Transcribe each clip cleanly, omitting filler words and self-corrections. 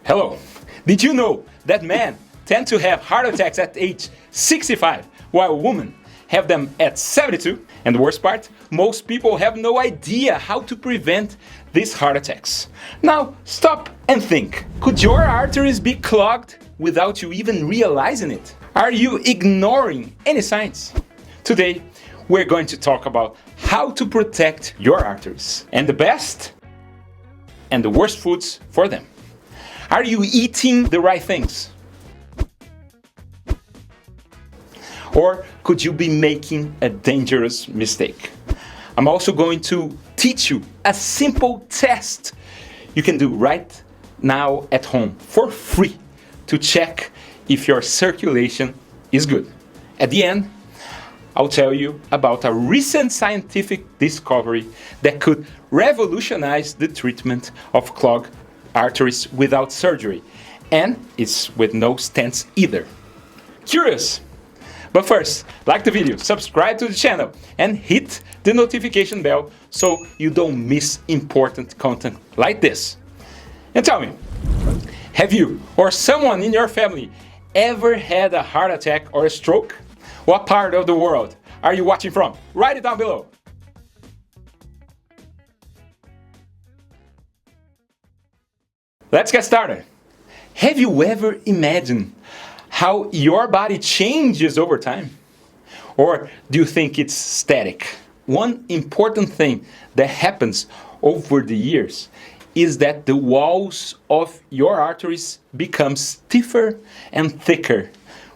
Hello. Did you know that men tend to have heart attacks at age 65 while women have them at 72? And the worst part, most people have no idea how to prevent these heart attacks. Now, stop and think. Could your arteries be clogged without you even realizing it? Are you ignoring any signs? Today, we're going to talk about how to protect your arteries and the best and the worst foods for them. Are you eating the right things? Or could you be making a dangerous mistake? I'm also going to teach you a simple test you can do right now at home for free to check if your circulation is good. At the end, I'll tell you about a recent scientific discovery that could revolutionize the treatment of clogged arteries without surgery, and it's with no stents either. Curious? But first, like the video, subscribe to the channel, and hit the notification bell so you don't miss important content like this. And tell me, have you or someone in your family ever had a heart attack or a stroke? What part of the world are you watching from? Write it down below. Let's get started. Have you ever imagined how your body changes over time? Or do you think it's static? One important thing that happens over the years is that the walls of your arteries become stiffer and thicker,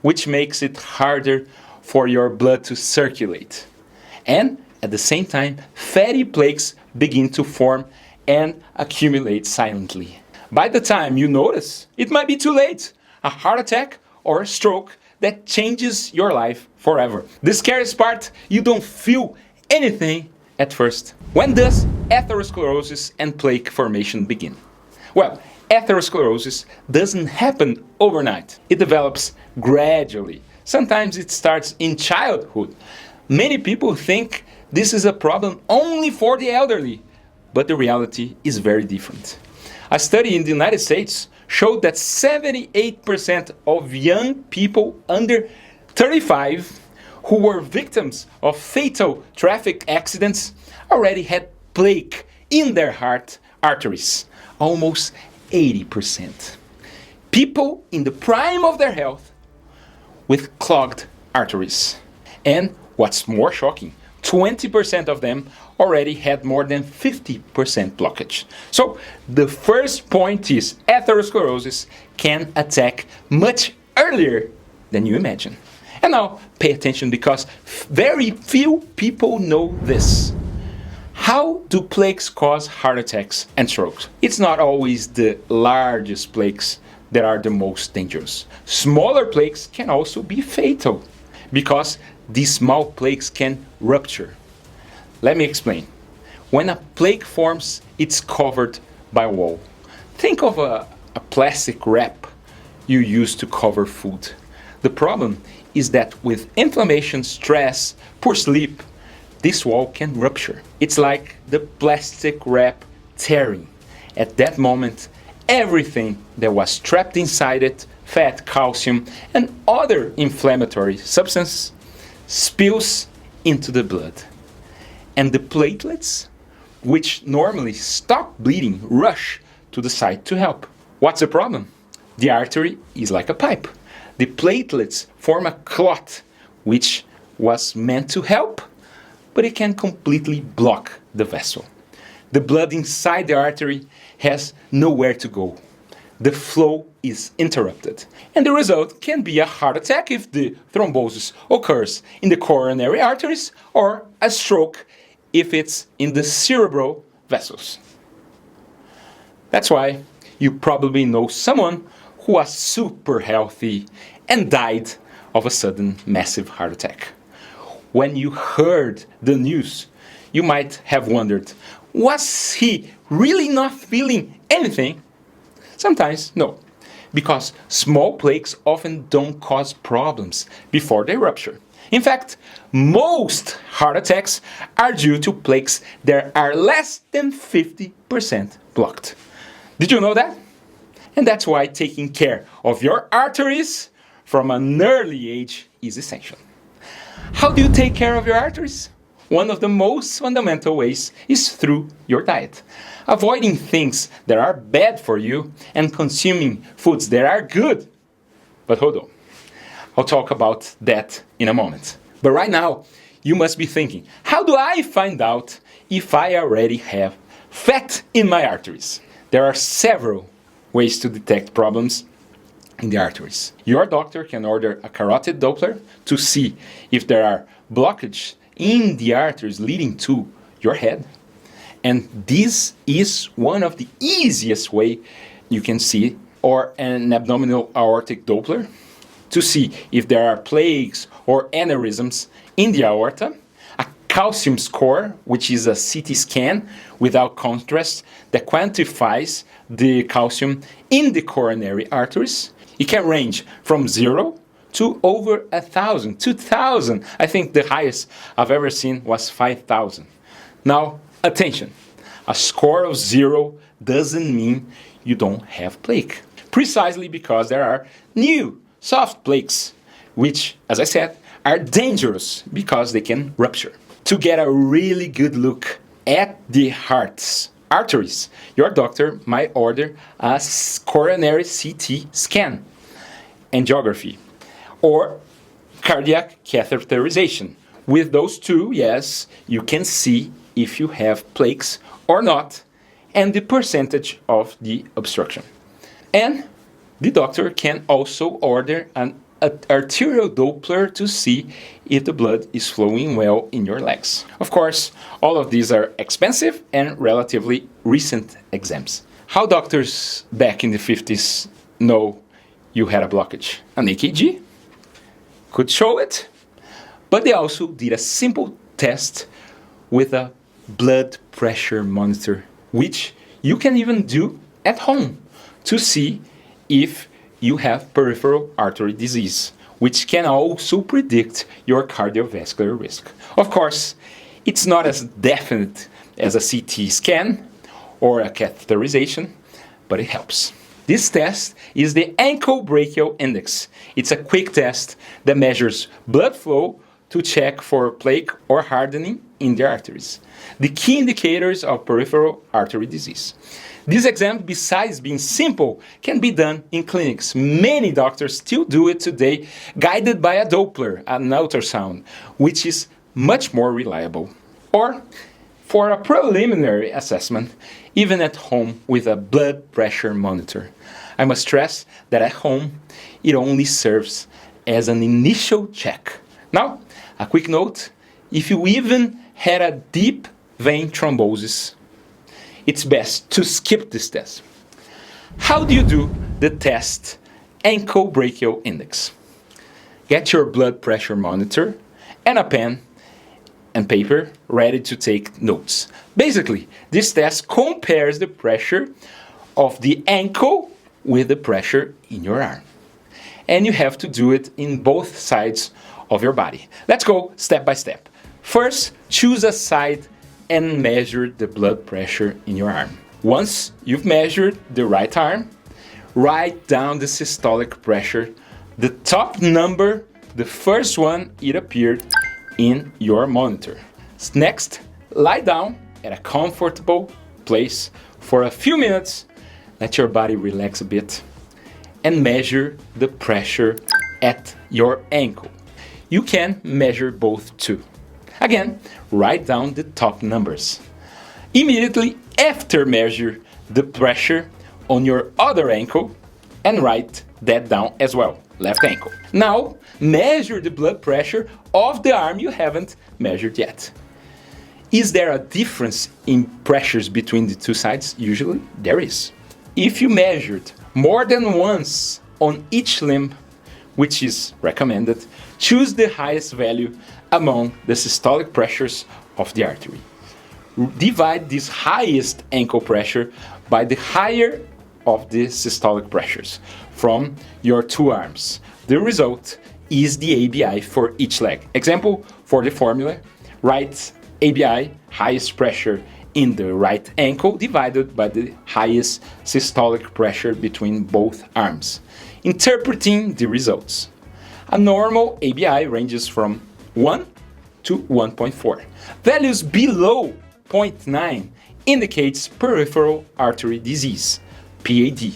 which makes it harder for your blood to circulate. And at the same time, fatty plaques begin to form and accumulate silently. By the time you notice, it might be too late. A heart attack or a stroke that changes your life forever. The scariest part, you don't feel anything at first. When does atherosclerosis and plaque formation begin? Well, atherosclerosis doesn't happen overnight. It develops gradually. Sometimes it starts in childhood. Many people think this is a problem only for the elderly, but the reality is very different. A study in the United States showed that 78% of young people under 35 who were victims of fatal traffic accidents already had plaque in their heart arteries, almost 80%. People in the prime of their health with clogged arteries. And what's more shocking, 20% of them already had more than 50% blockage. So the first point is atherosclerosis can attack much earlier than you imagine. And now pay attention because very few people know this. How do plaques cause heart attacks and strokes? It's not always the largest plaques that are the most dangerous. Smaller plaques can also be fatal because these small plaques can rupture. Let me explain. When a plaque forms, it's covered by a wall. Think of a plastic wrap you use to cover food. The problem is that with inflammation, stress, poor sleep, this wall can rupture. It's like the plastic wrap tearing. At that moment, everything that was trapped inside it, fat, calcium, and other inflammatory substances, spills into the blood. And the platelets, which normally stop bleeding, rush to the site to help. What's the problem? The artery is like a pipe. The platelets form a clot, which was meant to help, but it can completely block the vessel. The blood inside the artery has nowhere to go. The flow is interrupted. And the result can be a heart attack if the thrombosis occurs in the coronary arteries, or a stroke if it's in the cerebral vessels. That's why you probably know someone who was super healthy and died of a sudden massive heart attack. When you heard the news, you might have wondered, was he really not feeling anything? Sometimes, no, because small plaques often don't cause problems before they rupture. In fact, most heart attacks are due to plaques that are less than 50% blocked. Did you know that? And that's why taking care of your arteries from an early age is essential. How do you take care of your arteries? One of the most fundamental ways is through your diet. Avoiding things that are bad for you and consuming foods that are good. But hold on, I'll talk about that in a moment. But right now, you must be thinking, how do I find out if I already have fat in my arteries? There are several ways to detect problems in the arteries. Your doctor can order a carotid Doppler to see if there are blockages in the arteries leading to your head. And this is one of the easiest way you can see, or an abdominal aortic Doppler to see if there are plaques or aneurysms in the aorta. A calcium score, which is a CT scan without contrast that quantifies the calcium in the coronary arteries. It can range from 0 to over 1,000, 2,000. I think the highest I've ever seen was 5,000. Now, attention. A score of 0 doesn't mean you don't have plaque. Precisely because there are new soft plaques, which, as I said, are dangerous because they can rupture. To get a really good look at the heart's arteries, your doctor might order a coronary CT scan, angiography, or cardiac catheterization. With those two, yes, you can see if you have plaques or not, and the percentage of the obstruction. And the doctor can also order an arterial Doppler to see if the blood is flowing well in your legs. Of course, all of these are expensive and relatively recent exams. How doctors back in the 50s know you had a blockage? An EKG could show it, but they also did a simple test with a blood pressure monitor, which you can even do at home to see if you have peripheral artery disease, which can also predict your cardiovascular risk. Of course, it's not as definite as a CT scan or a catheterization, but it helps. This test is the Ankle-Brachial Index. It's a quick test that measures blood flow to check for plaque or hardening in the arteries, the key indicators of peripheral artery disease. This exam, besides being simple, can be done in clinics. Many doctors still do it today, guided by a Doppler, an ultrasound, which is much more reliable. Or for a preliminary assessment, even at home with a blood pressure monitor. I must stress that at home, it only serves as an initial check. Now, a quick note, if you even had a deep vein thrombosis, it's best to skip this test. How do you do the test Ankle-Brachial Index? Get your blood pressure monitor and a pen and paper ready to take notes. Basically, this test compares the pressure of the ankle with the pressure in your arm. And you have to do it in both sides of your body. Let's go step by step. First, choose a side and measure the blood pressure in your arm. Once you've measured the right arm, write down the systolic pressure, the top number, the first one it appeared in your monitor. Next, lie down at a comfortable place for a few minutes, let your body relax a bit, and measure the pressure at your ankle. You can measure both too. Again, write down the top numbers. Immediately after, measure the pressure on your other ankle and write that down as well, left ankle. Now, measure the blood pressure of the arm you haven't measured yet. Is there a difference in pressures between the two sides? Usually, there is. If you measured more than once on each limb, which is recommended, choose the highest value among the systolic pressures of the artery. Divide this highest ankle pressure by the higher of the systolic pressures from your two arms. The result is the ABI for each leg. Example, for the formula, write ABI, highest pressure in the right ankle divided by the highest systolic pressure between both arms, interpreting the results. A normal ABI ranges from 1 to 1.4. Values below 0.9 indicates peripheral artery disease, PAD.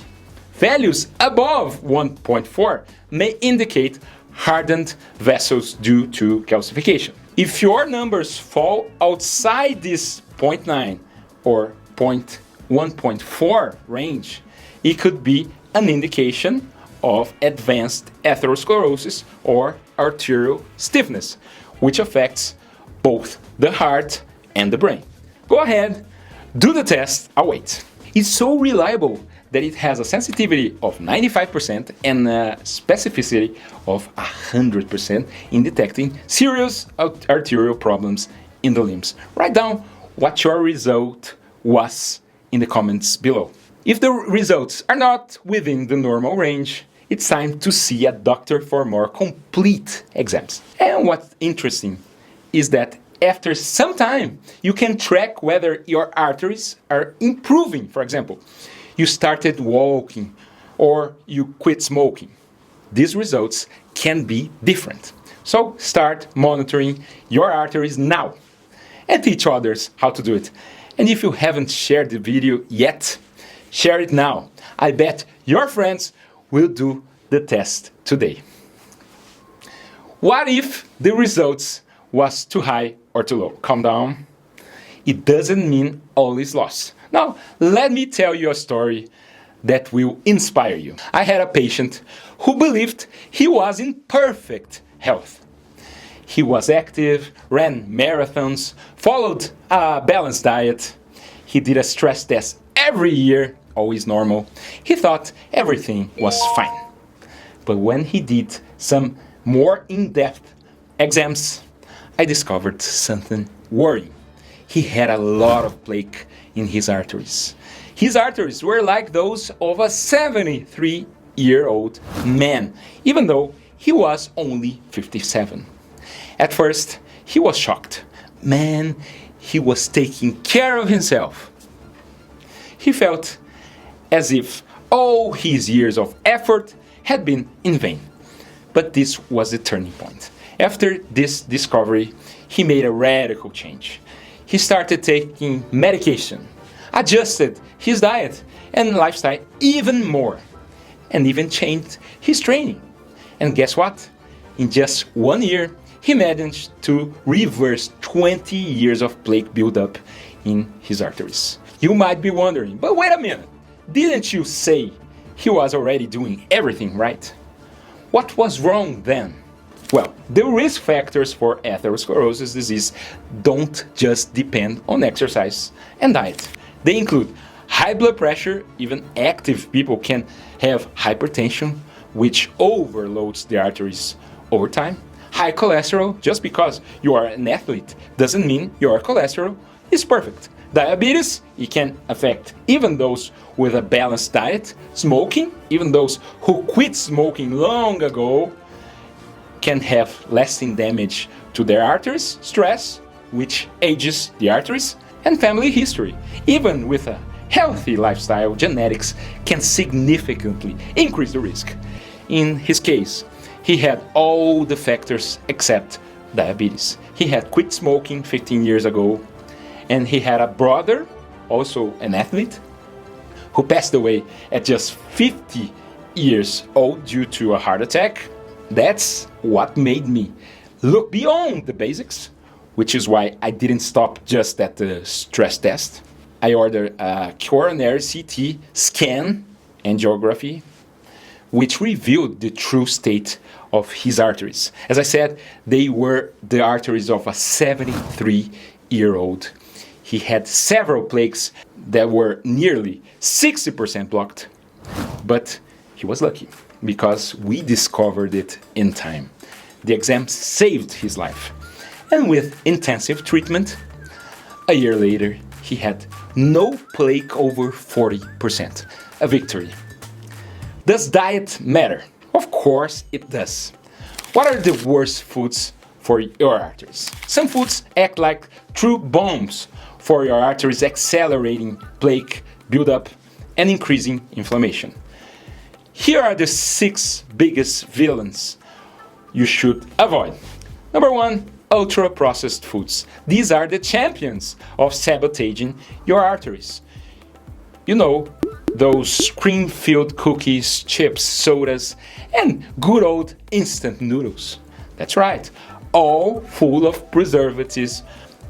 Values above 1.4 may indicate hardened vessels due to calcification. If your numbers fall outside this 0.9 or 1.4 range, it could be an indication of advanced atherosclerosis or arterial stiffness, which affects both the heart and the brain. Go ahead, do the test, I'll wait. It's so reliable that it has a sensitivity of 95% and a specificity of 100% in detecting serious arterial problems in the limbs. Write down what your result was in the comments below. If the results are not within the normal range, it's time to see a doctor for more complete exams. And what's interesting is that after some time, you can track whether your arteries are improving. For example, you started walking or you quit smoking. These results can be different. So start monitoring your arteries now and teach others how to do it. And if you haven't shared the video yet, share it now. I bet your friends will do the test today. What if the results was too high or too low? Calm down. It doesn't mean all is lost. Now, let me tell you a story that will inspire you. I had a patient who believed he was in perfect health. He was active, ran marathons, followed a balanced diet. He did a stress test every year, always normal. He thought everything was fine. But when he did some more in-depth exams, I discovered something worrying. He had a lot of plaque in his arteries. His arteries were like those of a 73-year-old man, even though he was only 57. At first, he was shocked. Man, he was taking care of himself. He felt as if all his years of effort had been in vain. But this was the turning point. After this discovery, he made a radical change. He started taking medication, adjusted his diet and lifestyle even more, and even changed his training. And guess what? In just 1 year, he managed to reverse 20 years of plaque buildup in his arteries. You might be wondering, but wait a minute, didn't you say he was already doing everything right? What was wrong then? Well, the risk factors for atherosclerosis disease don't just depend on exercise and diet. They include high blood pressure. Even active people can have hypertension, which overloads the arteries over time. High cholesterol. Just because you are an athlete doesn't mean your cholesterol is perfect. Diabetes, it can affect even those with a balanced diet. Smoking, even those who quit smoking long ago, can have lasting damage to their arteries. Stress, which ages the arteries. And family history. Even with a healthy lifestyle, genetics can significantly increase the risk. In his case, he had all the factors except diabetes. He had quit smoking 15 years ago, and he had a brother, also an athlete, who passed away at just 50 years old due to a heart attack. That's what made me look beyond the basics, which is why I didn't stop just at the stress test. I ordered a coronary CT scan angiography, which revealed the true state of his arteries. As I said, they were the arteries of a 73-year-old. He had several plaques that were nearly 60% blocked, but he was lucky because we discovered it in time. The exam saved his life. And with intensive treatment, a year later, he had no plaque over 40%. A victory. Does diet matter? Of course it does. What are the worst foods for your arteries. Some foods act like true bombs for your arteries, accelerating plaque buildup and increasing inflammation. Here are the 6 biggest villains you should avoid. Number 1, ultra-processed foods. These are the champions of sabotaging your arteries. You know, those cream-filled cookies, chips, sodas, and good old instant noodles. That's right, all full of preservatives,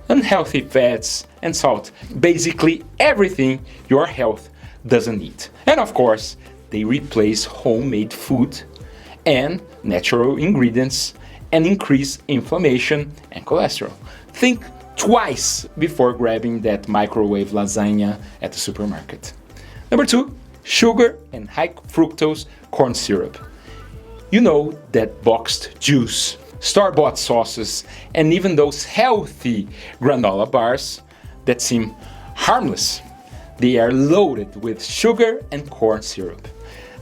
unhealthy fats, and salt. Basically everything your health doesn't need. And of course, they replace homemade food and natural ingredients and increase inflammation and cholesterol. Think twice before grabbing that microwave lasagna at the supermarket. Number 2, sugar and high fructose corn syrup. You know, that boxed juice, store-bought sauces, and even those healthy granola bars that seem harmless. They are loaded with sugar and corn syrup.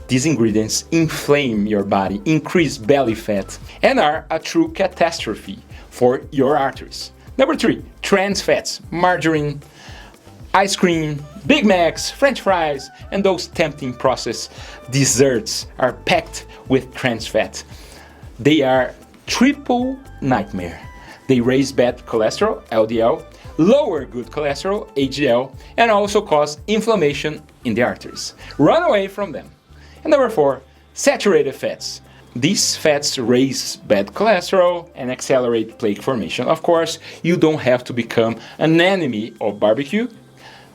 These ingredients inflame your body, increase belly fat, and are a true catastrophe for your arteries. Number 3, trans fats, margarine, ice cream, Big Macs, French fries, and those tempting processed desserts are packed with trans fat. They are triple nightmare. They raise bad cholesterol, LDL, lower good cholesterol, HDL, and also cause inflammation in the arteries. Run away from them. And number 4, saturated fats. These fats raise bad cholesterol and accelerate plaque formation. Of course, you don't have to become an enemy of barbecue,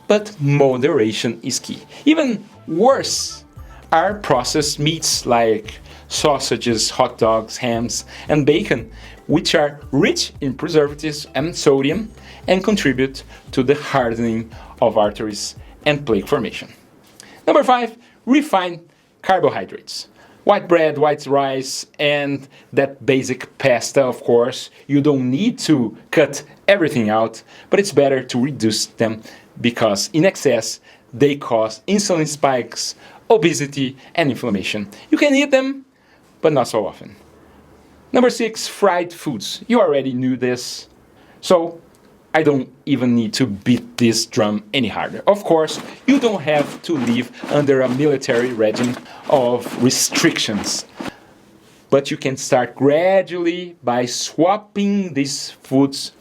but moderation is key. Even worse are processed meats like sausages, hot dogs, hams, and bacon, which are rich in preservatives and sodium and contribute to the hardening of arteries and plaque formation. Number 5, refined carbohydrates. White bread, white rice, and that basic pasta, of course. You don't need to cut everything out, but it's better to reduce them because in excess, they cause insulin spikes, obesity, and inflammation. You can eat them, but not so often. Number 6, fried foods. You already knew this, so I don't even need to beat this drum any harder. Of course, you don't have to live under a military regime of restrictions, but you can start gradually by swapping these foods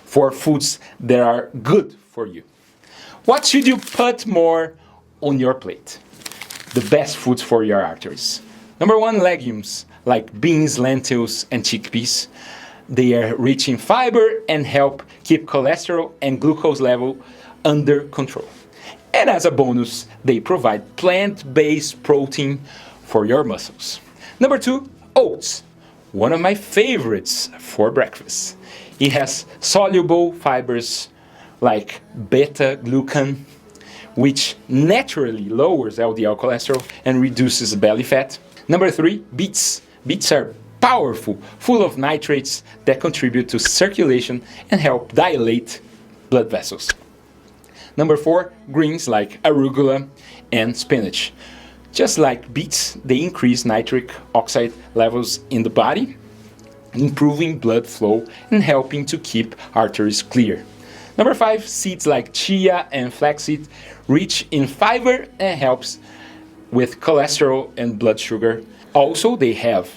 for foods that are good for you. What should you put more on your plate? The best foods for your arteries. Number 1, legumes like beans, lentils, and chickpeas. They are rich in fiber and help keep cholesterol and glucose level under control. And as a bonus, they provide plant-based protein for your muscles. Number 2, oats. One of my favorites for breakfast. It has soluble fibers like beta-glucan, which naturally lowers LDL cholesterol and reduces belly fat. Number 3, beets. Beets are powerful, full of nitrates that contribute to circulation and help dilate blood vessels. Number 4, greens like arugula and spinach. Just like beets, they increase nitric oxide levels in the body, improving blood flow and helping to keep arteries clear. Number 5, seeds like chia and flaxseed, rich in fiber and helps with cholesterol and blood sugar. Also, they have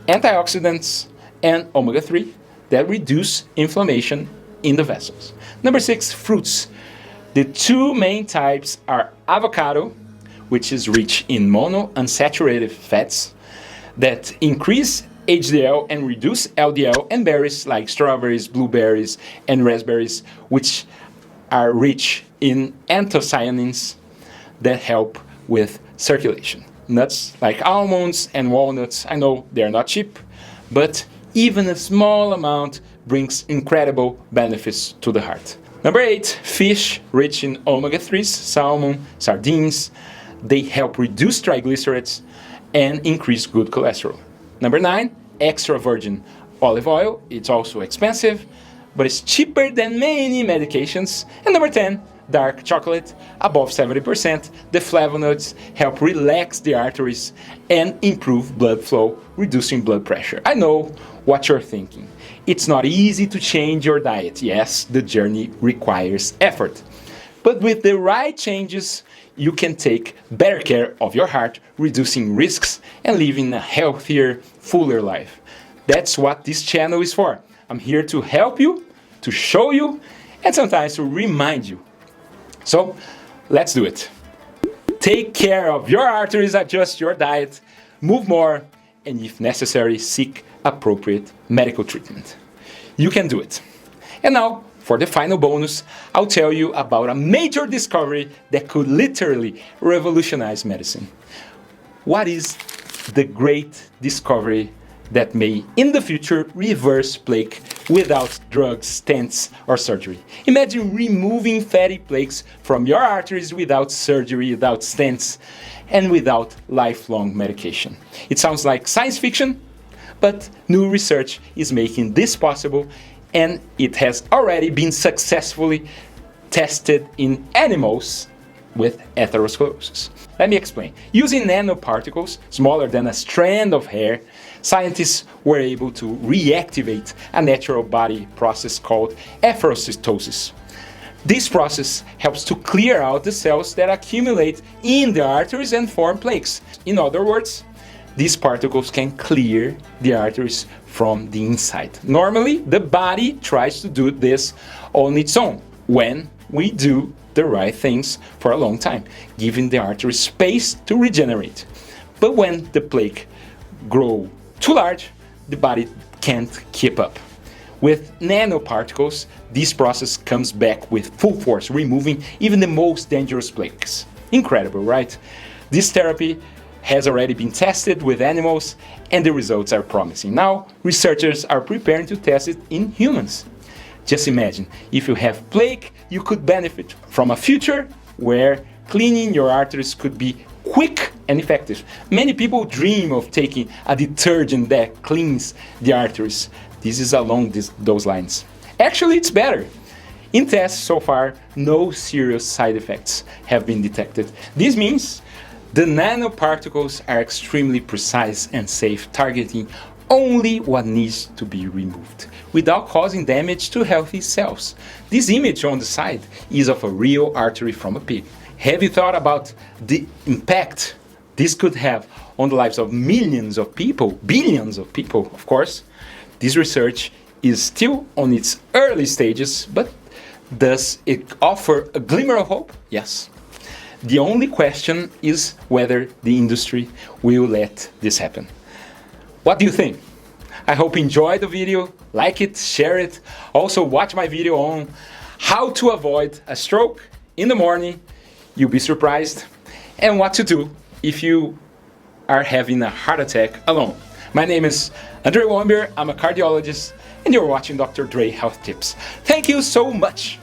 antioxidants and omega-3 that reduce inflammation in the vessels. Number 6, fruits. The 2 main types are avocado, which is rich in monounsaturated fats that increase HDL and reduce LDL, and berries like strawberries, blueberries, and raspberries, which are rich in anthocyanins that help with circulation. Nuts like almonds and walnuts, I know they're not cheap, but even a small amount brings incredible benefits to the heart. Number 8, fish rich in omega-3s, salmon, sardines. They help reduce triglycerides and increase good cholesterol. Number 9, extra virgin olive oil. It's also expensive, but it's cheaper than many medications. And number 10, dark chocolate above 70%. The flavonoids help relax the arteries and improve blood flow, reducing blood pressure. I know what you're thinking. It's not easy to change your diet. Yes, the journey requires effort. But with the right changes, you can take better care of your heart, reducing risks and living a healthier, fuller life. That's what this channel is for. I'm here to help you, to show you, and sometimes to remind you. So, let's do it. Take care of your arteries, adjust your diet, move more, and if necessary, seek appropriate medical treatment. You can do it. And now, for the final bonus, I'll tell you about a major discovery that could literally revolutionize medicine. What is the great discovery that may, in the future, reverse plaque without drugs, stents, or surgery? Imagine removing fatty plaques from your arteries without surgery, without stents, and without lifelong medication. It sounds like science fiction, but new research is making this possible, and it has already been successfully tested in animals with atherosclerosis. Let me explain. Using nanoparticles, smaller than a strand of hair, scientists were able to reactivate a natural body process called atherosclerosis. This process helps to clear out the cells that accumulate in the arteries and form plaques. In other words, these particles can clear the arteries from the inside. Normally, the body tries to do this on its own when we do the right things for a long time, giving the artery space to regenerate. But when the plaque grows too large, the body can't keep up. With nanoparticles, this process comes back with full force, removing even the most dangerous plaques. Incredible, right? This therapy has already been tested with animals, and the results are promising. Now, researchers are preparing to test it in humans. Just imagine, if you have plaque, you could benefit from a future where cleaning your arteries could be quick and effective. Many people dream of taking a detergent that cleans the arteries. This is along those lines. Actually, it's better. In tests so far, no serious side effects have been detected. This means the nanoparticles are extremely precise and safe, targeting only what needs to be removed, without causing damage to healthy cells. This image on the side is of a real artery from a pig. Have you thought about the impact this could have on the lives of millions of people, billions of people, of course? This research is still on its early stages, but does it offer a glimmer of hope? Yes. The only question is whether the industry will let this happen. What do you think? I hope you enjoyed the video, like it, share it. Also watch my video on how to avoid a stroke in the morning. You'll be surprised. And what to do if you are having a heart attack alone. My name is Andre Wombier, I'm a cardiologist, and you're watching Dr. Dre Health Tips. Thank you so much.